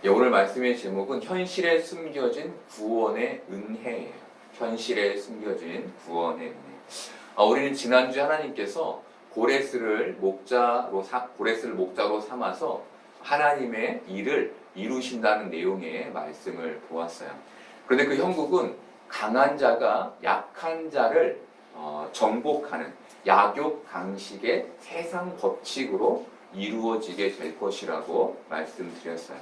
예, 오늘 말씀의 제목은 현실에 숨겨진 구원의 은혜예요. 현실에 숨겨진 구원의 은혜. 우리는 지난주에 하나님께서 고레스를 목자로 삼아서 하나님의 일을 이루신다는 내용의 말씀을 보았어요. 그런데 그 형국은 강한 자가 약한 자를 정복하는 약욕 강식의 세상 법칙으로 이루어지게 될 것이라고 말씀드렸어요.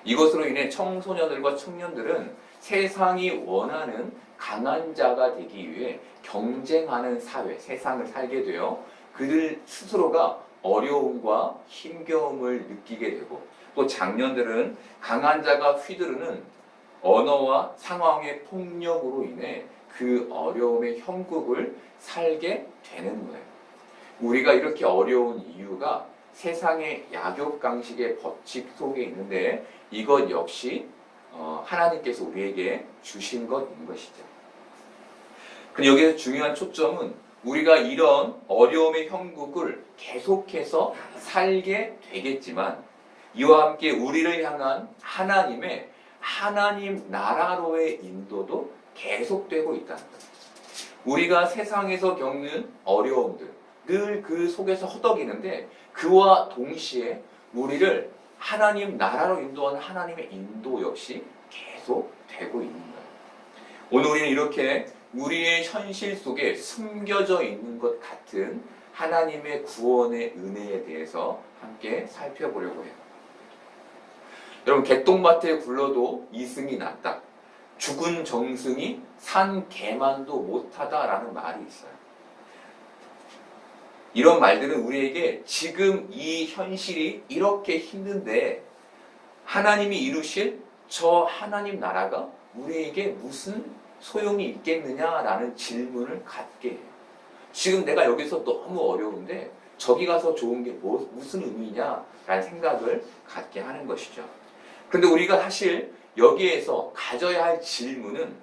이것으로 인해 청소년들과 청년들은 세상이 원하는 강한 자가 되기 위해 경쟁하는 사회, 세상을 살게 되어 그들 스스로가 어려움과 힘겨움을 느끼게 되고, 또 장년들은 강한 자가 휘두르는 언어와 상황의 폭력으로 인해 그 어려움의 형국을 살게 되는 거예요. 우리가 이렇게 어려운 이유가 세상의 약욕강식의 법칙 속에 있는데, 이것 역시 하나님께서 우리에게 주신 것인 것이죠. 근데 여기서 중요한 초점은 우리가 이런 어려움의 형국을 계속해서 살게 되겠지만, 이와 함께 우리를 향한 하나님 나라로의 인도도 계속되고 있다는 거예요. 우리가 세상에서 겪는 어려움들, 늘 그 속에서 허덕이는데, 그와 동시에 우리를 하나님 나라로 인도하는 하나님의 인도 역시 계속 되고 있는 거예요. 오늘 우리는 이렇게 우리의 현실 속에 숨겨져 있는 것 같은 하나님의 구원의 은혜에 대해서 함께 살펴보려고 해요. 여러분, 개똥밭에 굴러도 이승이 낫다. 죽은 정승이 산 개만도 못하다라는 말이 있어요. 이런 말들은 우리에게 지금 이 현실이 이렇게 힘든데 하나님이 이루실 저 하나님 나라가 우리에게 무슨 소용이 있겠느냐라는 질문을 갖게 해요. 지금 내가 여기서 너무 어려운데 저기 가서 좋은 게 무슨 의미냐라는 생각을 갖게 하는 것이죠. 그런데 우리가 사실 여기에서 가져야 할 질문은,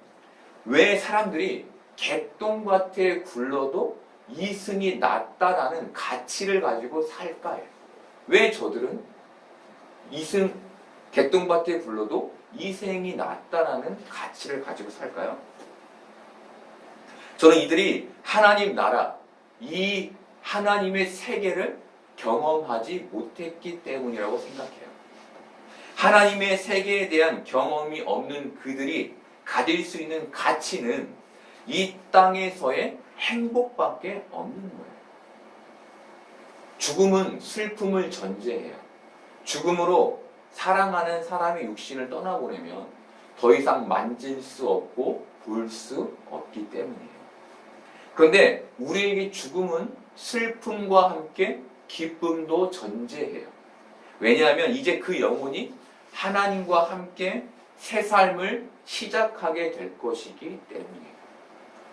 왜 사람들이 개똥밭에 굴러도 이승이 낫다라는 가치를 가지고 살까요? 왜 저들은 개똥밭에 굴러도 이생이 낫다라는 가치를 가지고 살까요? 저는 이들이 하나님 나라, 이 하나님의 세계를 경험하지 못했기 때문이라고 생각해요. 하나님의 세계에 대한 경험이 없는 그들이 가질 수 있는 가치는 이 땅에서의 행복밖에 없는 거예요. 죽음은 슬픔을 전제해요. 죽음으로 사랑하는 사람의 육신을 떠나보내면 더 이상 만질 수 없고 볼 수 없기 때문이에요. 그런데 우리에게 죽음은 슬픔과 함께 기쁨도 전제해요. 왜냐하면 이제 그 영혼이 하나님과 함께 새 삶을 시작하게 될 것이기 때문이에요.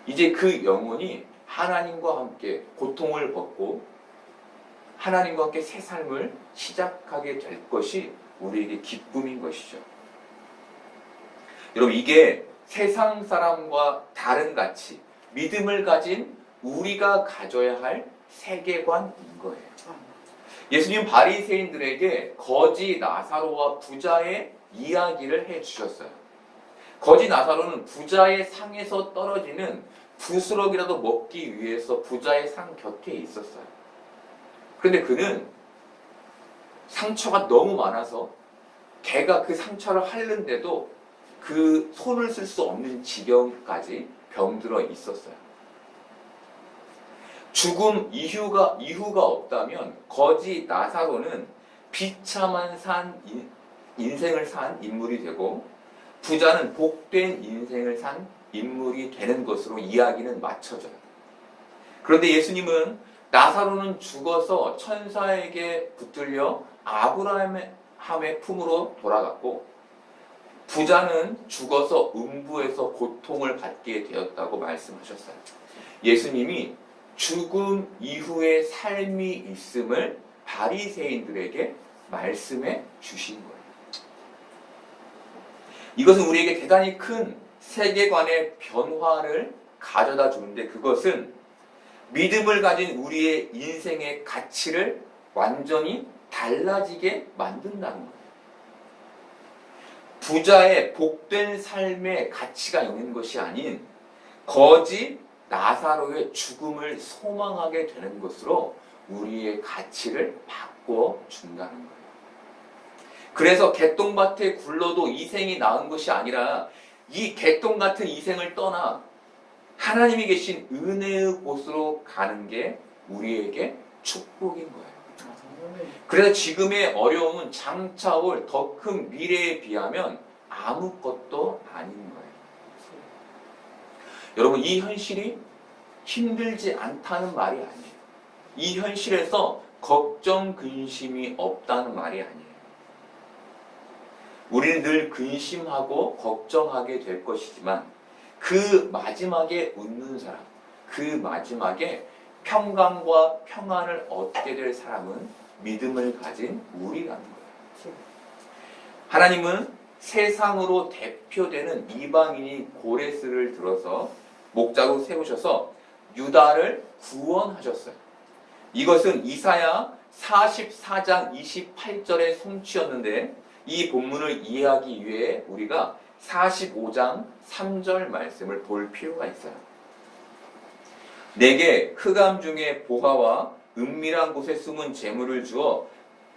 이제 그 영혼이 하나님과 함께 고통을 벗고 하나님과 함께 새 삶을 시작하게 될 것이 우리에게 기쁨인 것이죠. 여러분, 이게 세상 사람과 다른 가치, 믿음을 가진 우리가 가져야 할 세계관인 거예요. 예수님 바리새인들에게 거지 나사로와 부자의 이야기를 해주셨어요. 거지 나사로는 부자의 상에서 떨어지는 부스럭이라도 먹기 위해서 부자의 상 곁에 있었어요. 그런데 그는 상처가 너무 많아서 개가 그 상처를 핥는데도 그 손을 쓸 수 없는 지경까지 병들어 있었어요. 죽음 이후가 없다면 거지 나사로는 비참한 인생을 산 인물이 되고, 부자는 복된 인생을 산 인물이 되는 것으로 이야기는 맞춰져요. 그런데 예수님은 나사로는 죽어서 천사에게 붙들려 아브라함의 품으로 돌아갔고, 부자는 죽어서 음부에서 고통을 받게 되었다고 말씀하셨어요. 예수님이 죽음 이후의 삶이 있음을 바리새인들에게 말씀해 주신 거예요. 이것은 우리에게 대단히 큰 세계관의 변화를 가져다 주는데, 그것은 믿음을 가진 우리의 인생의 가치를 완전히 달라지게 만든다는 거예요. 부자의 복된 삶의 가치가 있는 것이 아닌 거지 나사로의 죽음을 소망하게 되는 것으로 우리의 가치를 바꿔준다는 거예요. 그래서 개똥밭에 굴러도 이생이 나은 것이 아니라 이 개똥 같은 이생을 떠나 하나님이 계신 은혜의 곳으로 가는 게 우리에게 축복인 거예요. 그래서 지금의 어려움은 장차 올 더 큰 미래에 비하면 아무것도 아닌 거예요. 여러분, 이 현실이 힘들지 않다는 말이 아니에요. 이 현실에서 걱정, 근심이 없다는 말이 아니에요. 우리는 늘 근심하고 걱정하게 될 것이지만 그 마지막에 웃는 사람, 그 마지막에 평강과 평안을 얻게 될 사람은 믿음을 가진 우리라는 거예요. 하나님은 세상으로 대표되는 이방인이 고레스를 들어서 목자로 세우셔서 유다를 구원하셨어요. 이것은 이사야 44장 28절의 성취였는데 이 본문을 이해하기 위해 우리가 45장 3절 말씀을 볼 필요가 있어요. 내게 흑암 중에 보화와 은밀한 곳에 숨은 재물을 주어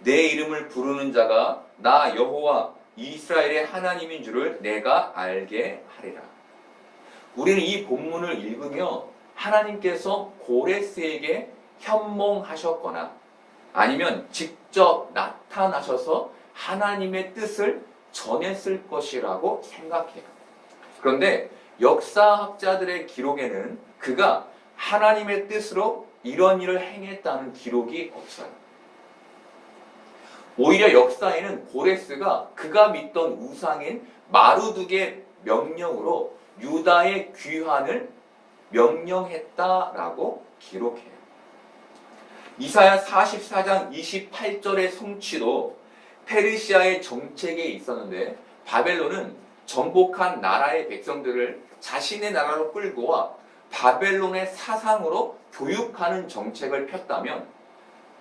내 이름을 부르는 자가 나 여호와 이스라엘의 하나님인 줄을 내가 알게 하리라. 우리는 이 본문을 읽으며 하나님께서 고레스에게 현몽하셨거나 아니면 직접 나타나셔서 하나님의 뜻을 전했을 것이라고 생각해요. 그런데 역사학자들의 기록에는 그가 하나님의 뜻으로 이런 일을 행했다는 기록이 없어요. 오히려 역사에는 고레스가 그가 믿던 우상인 마루둑의 명령으로 유다의 귀환을 명령했다라고 기록해요. 이사야 44장 28절의 성취도 페르시아의 정책에 있었는데 바벨론은 정복한 나라의 백성들을 자신의 나라로 끌고 와 바벨론의 사상으로 교육하는 정책을 폈다면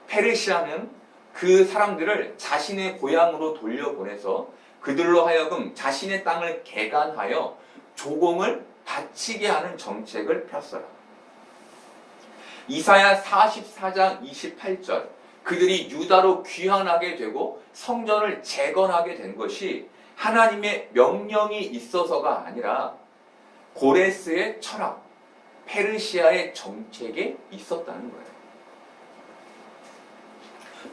페르시아는 그 사람들을 자신의 고향으로 돌려보내서 그들로 하여금 자신의 땅을 개간하여 조공을 바치게 하는 정책을 폈어요. 이사야 44장 28절 그들이 유다로 귀환하게 되고 성전을 재건하게 된 것이 하나님의 명령이 있어서가 아니라 고레스의 철학, 페르시아의 정책에 있었다는 거예요.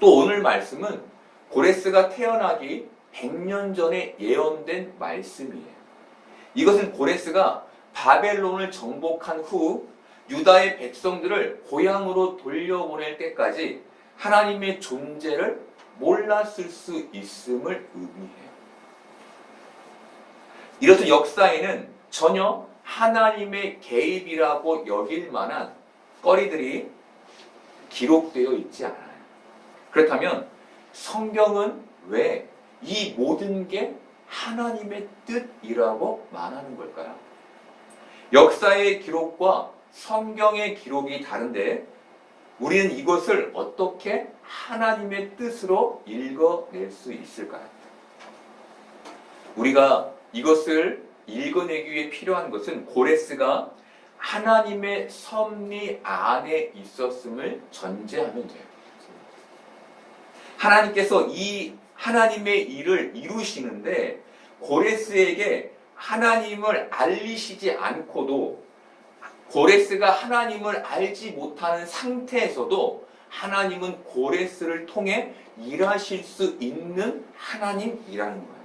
또 오늘 말씀은 고레스가 태어나기 100년 전에 예언된 말씀이에요. 이것은 고레스가 바벨론을 정복한 후 유다의 백성들을 고향으로 돌려보낼 때까지 하나님의 존재를 몰랐을 수 있음을 의미해요. 이렇듯 역사에는 전혀 하나님의 개입이라고 여길 만한 거리들이 기록되어 있지 않아요. 그렇다면 성경은 왜 이 모든 게 하나님의 뜻이라고 말하는 걸까요? 역사의 기록과 성경의 기록이 다른데 우리는 이것을 어떻게 하나님의 뜻으로 읽어낼 수 있을까요? 우리가 이것을 읽어내기 위해 필요한 것은 고레스가 하나님의 섭리 안에 있었음을 전제하면 돼요. 하나님께서 이 하나님의 일을 이루시는데 고레스에게 하나님을 알리시지 않고도 고레스가 하나님을 알지 못하는 상태에서도 하나님은 고레스를 통해 일하실 수 있는 하나님이라는 거예요.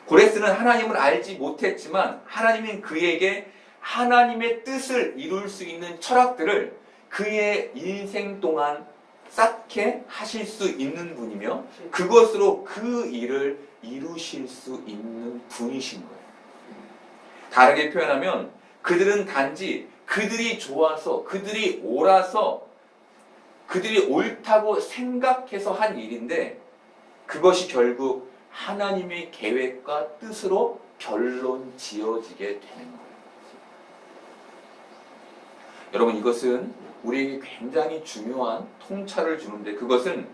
고레스는 하나님을 알지 못했지만 하나님은 그에게 하나님의 뜻을 이룰 수 있는 철학들을 그의 인생 동안 쌓게 하실 수 있는 분이며 그것으로 그 일을 이루실 수 있는 분이신 거예요. 다르게 표현하면 그들은 단지 그들이 좋아서 그들이 옳아서 그들이 옳다고 생각해서 한 일인데 그것이 결국 하나님의 계획과 뜻으로 결론 지어지게 되는 거예요. 여러분, 이것은 우리에게 굉장히 중요한 통찰을 주는데 그것은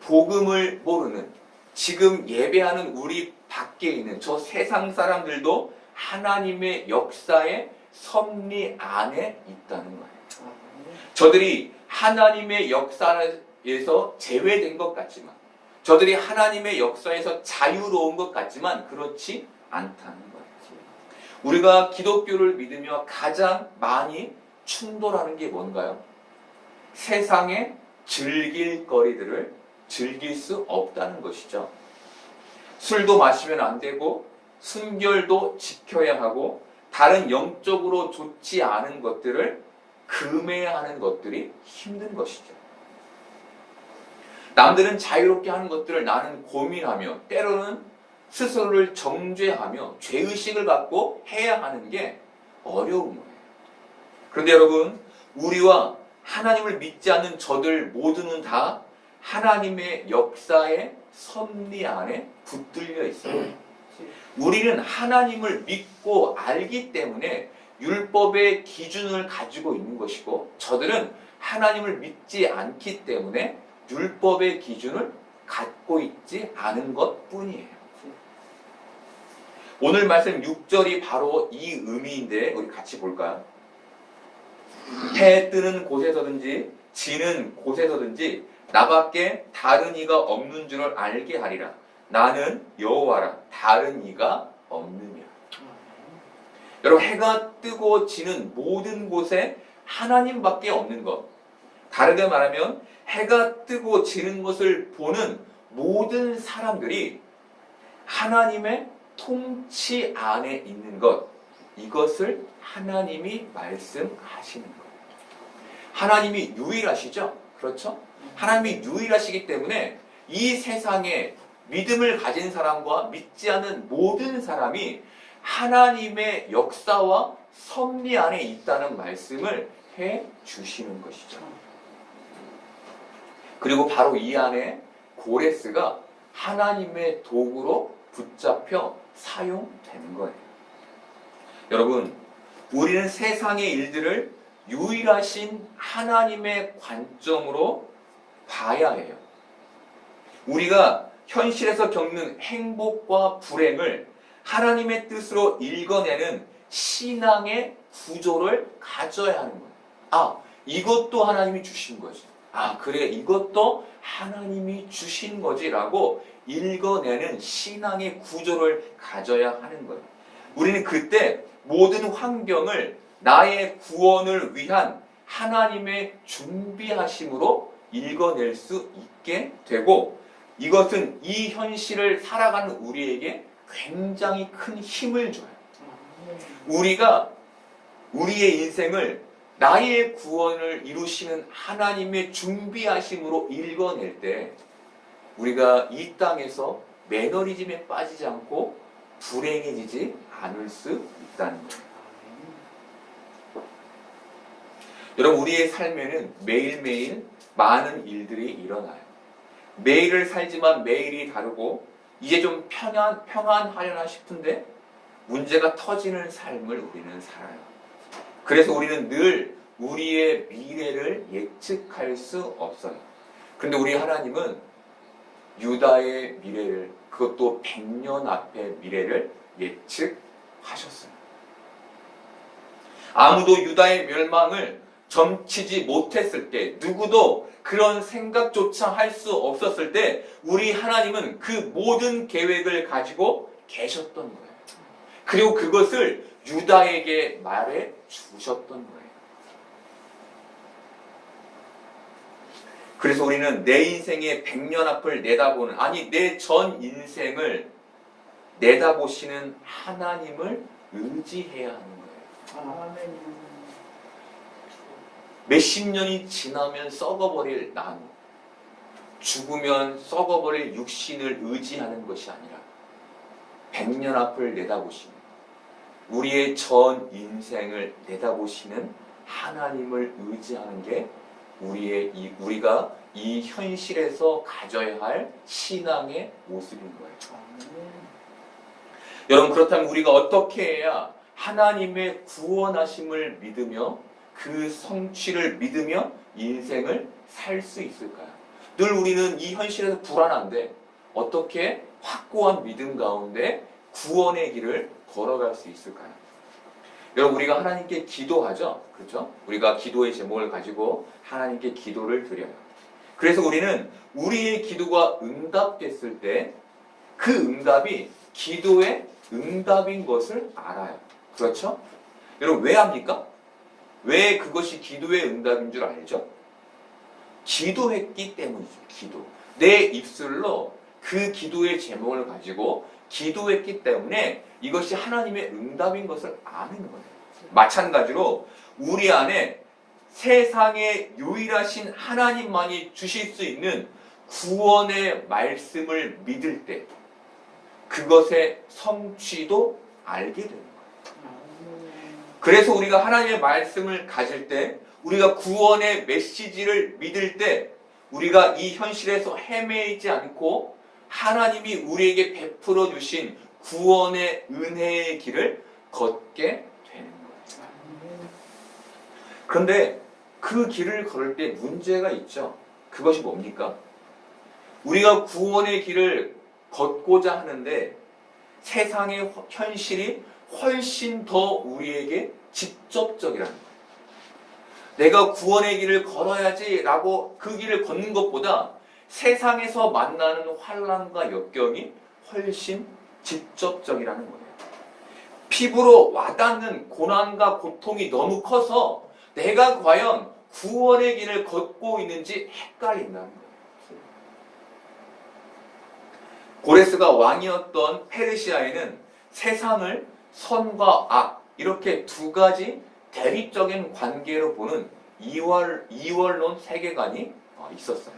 복음을 모르는 지금 예배하는 우리 밖에 있는 저 세상 사람들도 하나님의 역사의 섭리 안에 있다는 거예요. 저들이 하나님의 역사에서 제외된 것 같지만, 저들이 하나님의 역사에서 자유로운 것 같지만 그렇지 않다는 거예요. 우리가 기독교를 믿으며 가장 많이 충돌하는 게 뭔가요? 세상의 즐길 거리들을 즐길 수 없다는 것이죠. 술도 마시면 안 되고, 순결도 지켜야 하고, 다른 영적으로 좋지 않은 것들을 금해하는 것들이 힘든 것이죠. 남들은 자유롭게 하는 것들을 나는 고민하며, 때로는 스스로를 정죄하며 죄의식을 갖고 해야 하는 게 어려운 거예요. 그런데 여러분, 우리와 하나님을 믿지 않는 저들 모두는 다 하나님의 역사의 섭리 안에 붙들려 있어요. 우리는 하나님을 믿고 알기 때문에 율법의 기준을 가지고 있는 것이고, 저들은 하나님을 믿지 않기 때문에 율법의 기준을 갖고 있지 않은 것 뿐이에요. 오늘 말씀 6절이 바로 이 의미인데 우리 같이 볼까요? 해 뜨는 곳에서든지 지는 곳에서든지 나밖에 다른 이가 없는 줄을 알게 하리라. 나는 여호와라. 다른 이가 없느니라. 여러분, 해가 뜨고 지는 모든 곳에 하나님밖에 없는 것. 다르게 말하면 해가 뜨고 지는 것을 보는 모든 사람들이 하나님의 통치 안에 있는 것, 이것을 하나님이 말씀하시는 거예요. 하나님이 유일하시죠? 그렇죠? 하나님이 유일하시기 때문에 이 세상에 믿음을 가진 사람과 믿지 않는 모든 사람이 하나님의 역사와 섭리 안에 있다는 말씀을 해 주시는 것이죠. 그리고 바로 이 안에 고레스가 하나님의 도구로 붙잡혀 사용되는 거예요. 여러분, 우리는 세상의 일들을 유일하신 하나님의 관점으로 봐야 해요. 우리가 현실에서 겪는 행복과 불행을 하나님의 뜻으로 읽어내는 신앙의 구조를 가져야 하는 거예요. 아, 이것도 하나님이 주신 거지. 아, 그래, 이것도 하나님이 주신 거지라고 읽어내는 신앙의 구조를 가져야 하는 거예요. 우리는 그때 모든 환경을 나의 구원을 위한 하나님의 준비하심으로 읽어낼 수 있게 되고, 이것은 이 현실을 살아가는 우리에게 굉장히 큰 힘을 줘요. 우리가 우리의 인생을 나의 구원을 이루시는 하나님의 준비하심으로 읽어낼 때 우리가 이 땅에서 매너리즘에 빠지지 않고 불행해지지 않을 수 있다는 거예요. 여러분, 우리의 삶에는 매일매일 많은 일들이 일어나요. 매일을 살지만 매일이 다르고, 이제 좀 평안하려나 싶은데 문제가 터지는 삶을 우리는 살아요. 그래서 우리는 늘 우리의 미래를 예측할 수 없어요. 그런데 우리 하나님은 유다의 미래를, 그것도 100년 앞의 미래를 예측하셨어요. 아무도 유다의 멸망을 점치지 못했을 때, 누구도 그런 생각조차 할 수 없었을 때 우리 하나님은 그 모든 계획을 가지고 계셨던 거예요. 그리고 그것을 유다에게 말해 주셨던 거예요. 그래서 우리는 내 인생의 100년 앞을 내다보는, 아니 내 전 인생을 내다보시는 하나님을 의지해야 하는 거예요. 아멘. 몇십 년이 지나면 썩어버릴 나무, 죽으면 썩어버릴 육신을 의지하는 것이 아니라 100년 앞을 내다보시는, 우리의 전 인생을 내다보시는 하나님을 의지하는 게 우리가 이 현실에서 가져야 할 신앙의 모습인 거예요. 여러분, 그렇다면 우리가 어떻게 해야 하나님의 구원하심을 믿으며 그 성취를 믿으며 인생을 살 수 있을까요? 늘 우리는 이 현실에서 불안한데 어떻게 확고한 믿음 가운데 구원의 길을 걸어갈 수 있을까요? 여러분, 우리가 하나님께 기도하죠. 그렇죠? 우리가 기도의 제목을 가지고 하나님께 기도를 드려요. 그래서 우리는 우리의 기도가 응답됐을 때 그 응답이 기도의 응답인 것을 알아요. 그렇죠? 여러분, 왜 합니까? 왜 그것이 기도의 응답인 줄 알죠? 기도했기 때문이죠. 기도. 내 입술로 그 기도의 제목을 가지고 기도했기 때문에 이것이 하나님의 응답인 것을 아는 거예요. 마찬가지로 우리 안에 세상에 유일하신 하나님만이 주실 수 있는 구원의 말씀을 믿을 때 그것의 성취도 알게 되는 거예요. 그래서 우리가 하나님의 말씀을 가질 때, 우리가 구원의 메시지를 믿을 때 우리가 이 현실에서 헤매이지 않고 하나님이 우리에게 베풀어 주신 구원의 은혜의 길을 걷게 되는 거예요. 그런데 그 길을 걸을 때 문제가 있죠. 그것이 뭡니까? 우리가 구원의 길을 걷고자 하는데 세상의 현실이 훨씬 더 우리에게 직접적이라는 거예요. 내가 구원의 길을 걸어야지라고 그 길을 걷는 것보다 세상에서 만나는 환난과 역경이 훨씬 직접적이라는 거예요. 피부로 와닿는 고난과 고통이 너무 커서 내가 과연 구원의 길을 걷고 있는지 헷갈린다는 거예요. 고레스가 왕이었던 페르시아에는 세상을 선과 악 이렇게 두 가지 대립적인 관계로 보는 이원론 세계관이 있었어요.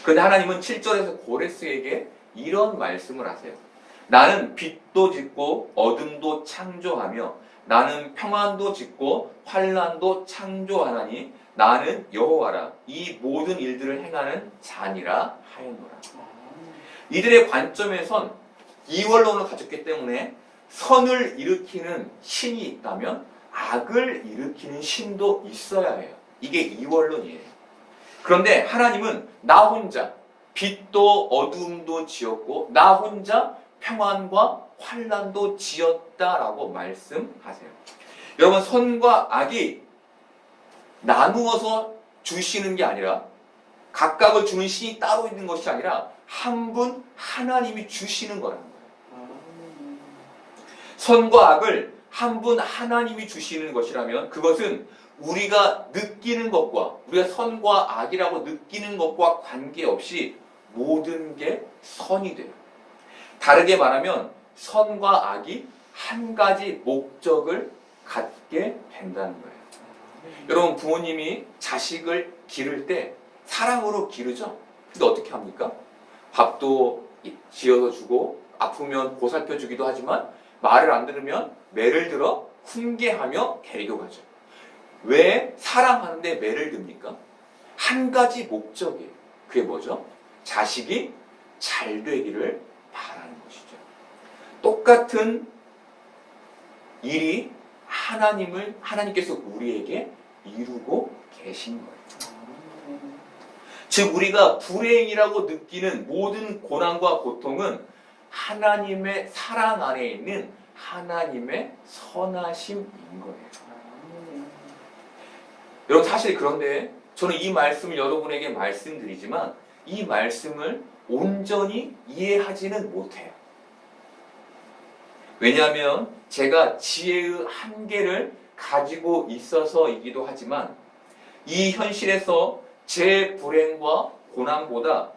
그런데 하나님은 7절에서 고레스에게 이런 말씀을 하세요. 나는 빛도 짓고 어둠도 창조하며 나는 평안도 짓고 환난도 창조하나니 나는 여호와라. 이 모든 일들을 행하는 자니라 하였노라. 이들의 관점에선 이원론을 가졌기 때문에 선을 일으키는 신이 있다면 악을 일으키는 신도 있어야 해요. 이게 이원론이에요. 그런데 하나님은 나 혼자 빛도 어둠도 지었고 나 혼자 평안과 환난도 지었다라고 말씀하세요. 여러분, 선과 악이 나누어서 주시는 게 아니라 각각을 주는 신이 따로 있는 것이 아니라 한 분 하나님이 주시는 거라는 거예요. 선과 악을 한 분 하나님이 주시는 것이라면 그것은 우리가 느끼는 것과 우리가 선과 악이라고 느끼는 것과 관계없이 모든 게 선이 돼요. 다르게 말하면 선과 악이 한 가지 목적을 갖게 된다는 거예요. 여러분, 부모님이 자식을 기를 때 사랑으로 기르죠? 근데 어떻게 합니까? 밥도 지어서 주고 아프면 보살펴 주기도 하지만 말을 안 들으면 매를 들어 훈계하며 데리고 가죠. 왜 사랑하는데 매를 듭니까? 한 가지 목적이에요. 그게 뭐죠? 자식이 잘 되기를 바라는 것이죠. 똑같은 일이 하나님께서 우리에게 이루고 계신 거예요. 즉 우리가 불행이라고 느끼는 모든 고난과 고통은 하나님의 사랑 안에 있는 하나님의 선하심인 거예요. 여러분, 사실 그런데 저는 이 말씀을 여러분에게 말씀드리지만 이 말씀을 온전히 이해하지는 못해요. 왜냐하면 제가 지혜의 한계를 가지고 있어서이기도 하지만 이 현실에서 제 불행과 고난보다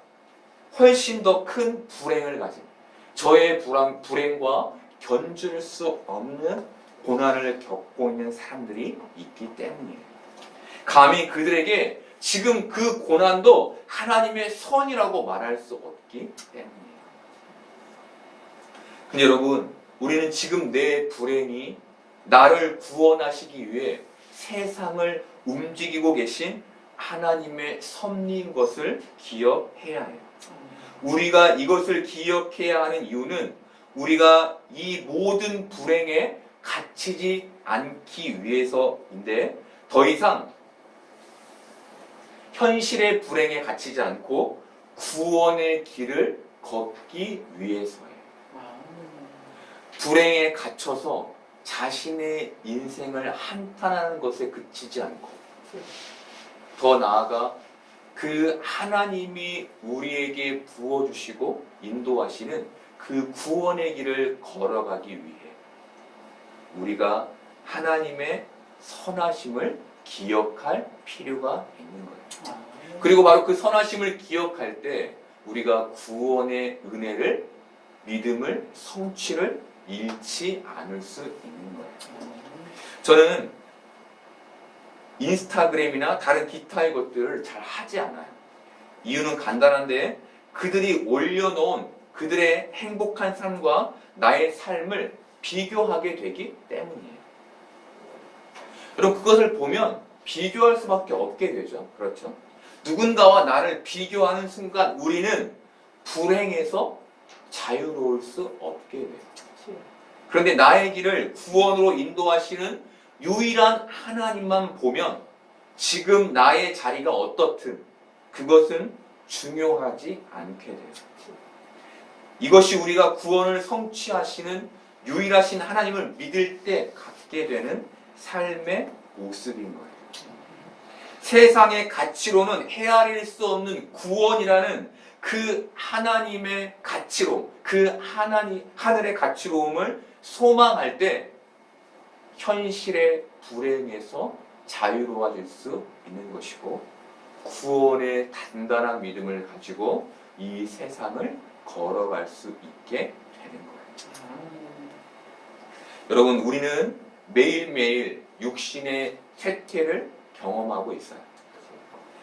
훨씬 더 큰 불행을 가진 저의 불행과 견줄 수 없는 고난을 겪고 있는 사람들이 있기 때문이에요. 감히 그들에게 지금 그 고난도 하나님의 선이라고 말할 수 없기 때문이에요. 근데 여러분, 우리는 지금 내 불행이 나를 구원하시기 위해 세상을 움직이고 계신 하나님의 섭리인 것을 기억해야 해요. 우리가 이것을 기억해야 하는 이유는 우리가 이 모든 불행에 갇히지 않기 위해서인데 더 이상 현실의 불행에 갇히지 않고 구원의 길을 걷기 위해서예요. 불행에 갇혀서 자신의 인생을 한탄하는 것에 그치지 않고 더 나아가 그 하나님이 우리에게 부어주시고 인도하시는 그 구원의 길을 걸어가기 위해 우리가 하나님의 선하심을 기억할 필요가 있는 거예요. 그리고 바로 그 선하심을 기억할 때 우리가 구원의 은혜를, 믿음을, 성취를 잃지 않을 수 있는 거예요. 저는 인스타그램이나 다른 기타의 것들을 잘 하지 않아요. 이유는 간단한데 그들이 올려놓은 그들의 행복한 삶과 나의 삶을 비교하게 되기 때문이에요. 여러분 그것을 보면 비교할 수밖에 없게 되죠. 그렇죠? 누군가와 나를 비교하는 순간 우리는 불행에서 자유로울 수 없게 돼요. 그런데 나의 길을 구원으로 인도하시는 유일한 하나님만 보면 지금 나의 자리가 어떻든 그것은 중요하지 않게 돼요. 이것이 우리가 구원을 성취하시는 유일하신 하나님을 믿을 때 갖게 되는 삶의 모습인 거예요. 세상의 가치로는 헤아릴 수 없는 구원이라는 그 하나님의 가치로, 그 하늘의 가치로움을 소망할 때 현실의 불행에서 자유로워질 수 있는 것이고 구원의 단단한 믿음을 가지고 이 세상을 걸어갈 수 있게 되는 거예요. 여러분 우리는 매일매일 육신의 쇠퇴를 경험하고 있어요.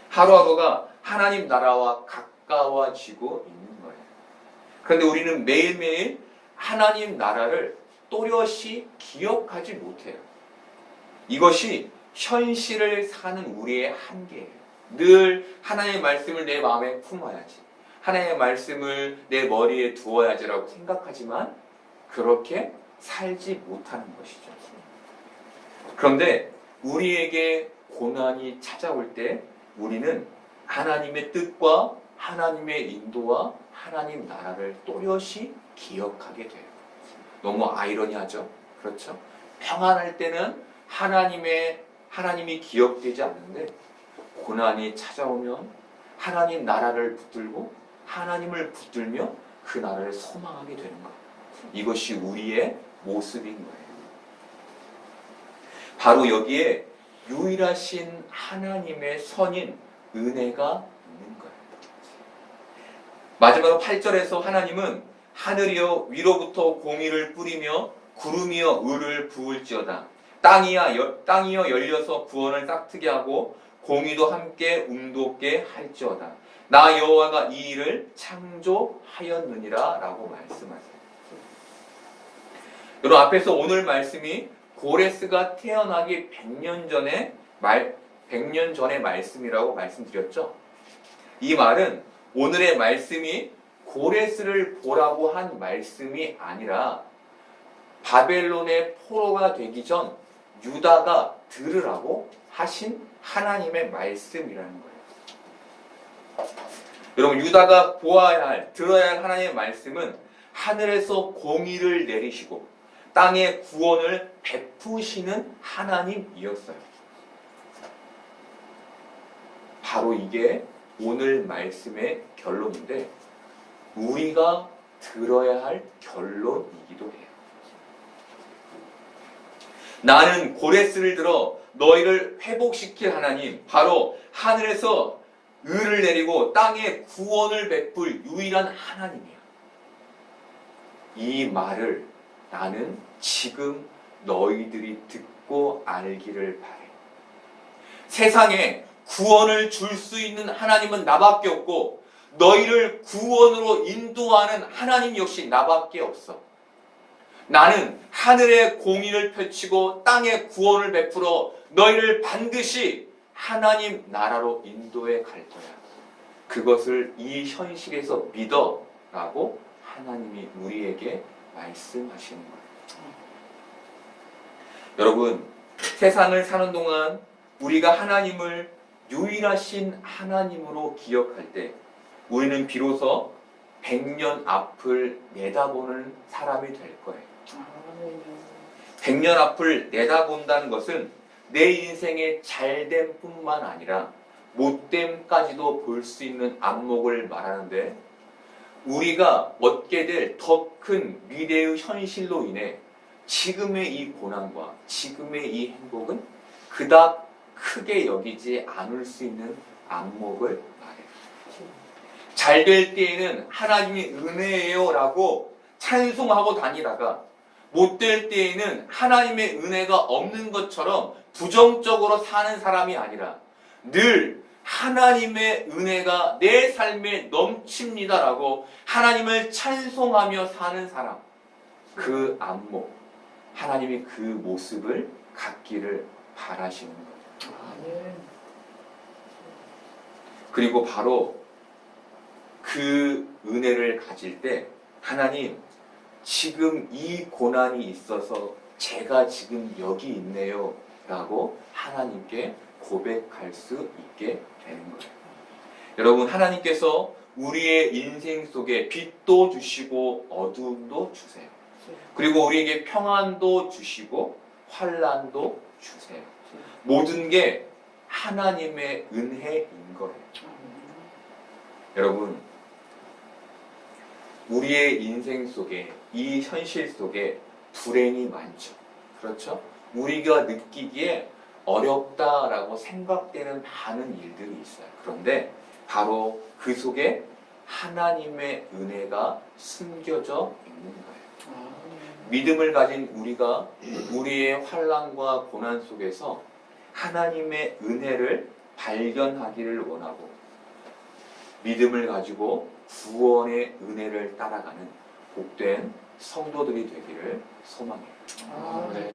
하루하루가 하나님 나라와 가까워지고 있는 거예요. 그런데 우리는 매일매일 하나님 나라를 또렷이 기억하지 못해요. 이것이 현실을 사는 우리의 한계예요. 늘 하나님의 말씀을 내 마음에 품어야지. 하나님의 말씀을 내 머리에 두어야지라고 생각하지만 그렇게 살지 못하는 것이죠. 그런데 우리에게 고난이 찾아올 때 우리는 하나님의 뜻과 하나님의 인도와 하나님 나라를 또렷이 기억하게 돼요. 너무 아이러니하죠? 그렇죠? 평안할 때는 하나님이 기억되지 않는데 고난이 찾아오면 하나님 나라를 붙들고 하나님을 붙들며 그 나라를 소망하게 되는 거예요. 이것이 우리의 모습인 거예요. 바로 여기에 유일하신 하나님의 선인 은혜가 있는 거예요. 마지막으로 8절에서 하나님은 하늘이여 위로부터 공의를 뿌리며 구름이여 의를 부을지어다. 땅이여 열려서 구원을 싹트게 하고 공의도 함께 움돋게 할지어다. 나 여호와가 이 일을 창조하였느니라 라고 말씀하세요. 여러분 앞에서 오늘 말씀이 고레스가 태어나기 100년 전의 말씀이라고 말씀드렸죠. 이 말은 오늘의 말씀이 고레스를 보라고 한 말씀이 아니라 바벨론의 포로가 되기 전 유다가 들으라고 하신 하나님의 말씀이라는 거예요. 여러분 유다가 들어야 할 하나님의 말씀은 하늘에서 공의를 내리시고 땅의 구원을 베푸시는 하나님이었어요. 바로 이게 오늘 말씀의 결론인데 우리가 들어야 할 결론이기도 해요. 나는 고레스를 들어 너희를 회복시킬 하나님, 바로 하늘에서 의를 내리고 땅에 구원을 베풀 유일한 하나님이야. 이 말을 나는 지금 너희들이 듣고 알기를 바래. 세상에 구원을 줄 수 있는 하나님은 나밖에 없고 너희를 구원으로 인도하는 하나님 역시 나밖에 없어. 나는 하늘의 공의를 펼치고 땅의 구원을 베풀어 너희를 반드시 하나님 나라로 인도해 갈 거야. 그것을 이 현실에서 믿어 라고 하나님이 우리에게 말씀하시는 거예요. 여러분 세상을 사는 동안 우리가 하나님을 유일하신 하나님으로 기억할 때 우리는 비로소 100년 앞을 내다보는 사람이 될 거예요. 100년 앞을 내다본다는 것은 내 인생의 잘됨 뿐만 아니라 못됨까지도 볼 수 있는 안목을 말하는데, 우리가 얻게 될 더 큰 미래의 현실로 인해 지금의 이 고난과 지금의 이 행복은 그닥 크게 여기지 않을 수 있는 안목을 말해요. 잘 될 때에는 하나님이 은혜예요 라고 찬송하고 다니다가, 못 될 때에는 하나님의 은혜가 없는 것처럼 부정적으로 사는 사람이 아니라 늘 하나님의 은혜가 내 삶에 넘칩니다라고 하나님을 찬송하며 사는 사람, 그 안목, 하나님이 그 모습을 갖기를 바라시는 거예요. 그리고 바로 그 은혜를 가질 때 하나님, 지금 이 고난이 있어서 제가 지금 여기 있네요 라고 하나님께 고백할 수 있게 되는 거예요. 여러분, 하나님께서 우리의 인생 속에 빛도 주시고 어두움도 주세요. 그리고 우리에게 평안도 주시고 환난도 주세요. 모든 게 하나님의 은혜인 거예요. 여러분, 우리의 인생 속에, 이 현실 속에 불행이 많죠. 그렇죠? 우리가 느끼기에 어렵다라고 생각되는 많은 일들이 있어요. 그런데 바로 그 속에 하나님의 은혜가 숨겨져 있는 거예요. 믿음을 가진 우리가 우리의 환난과 고난 속에서 하나님의 은혜를 발견하기를 원하고, 믿음을 가지고 구원의 은혜를 따라가는 복된 성도들이 되기를 소망해요.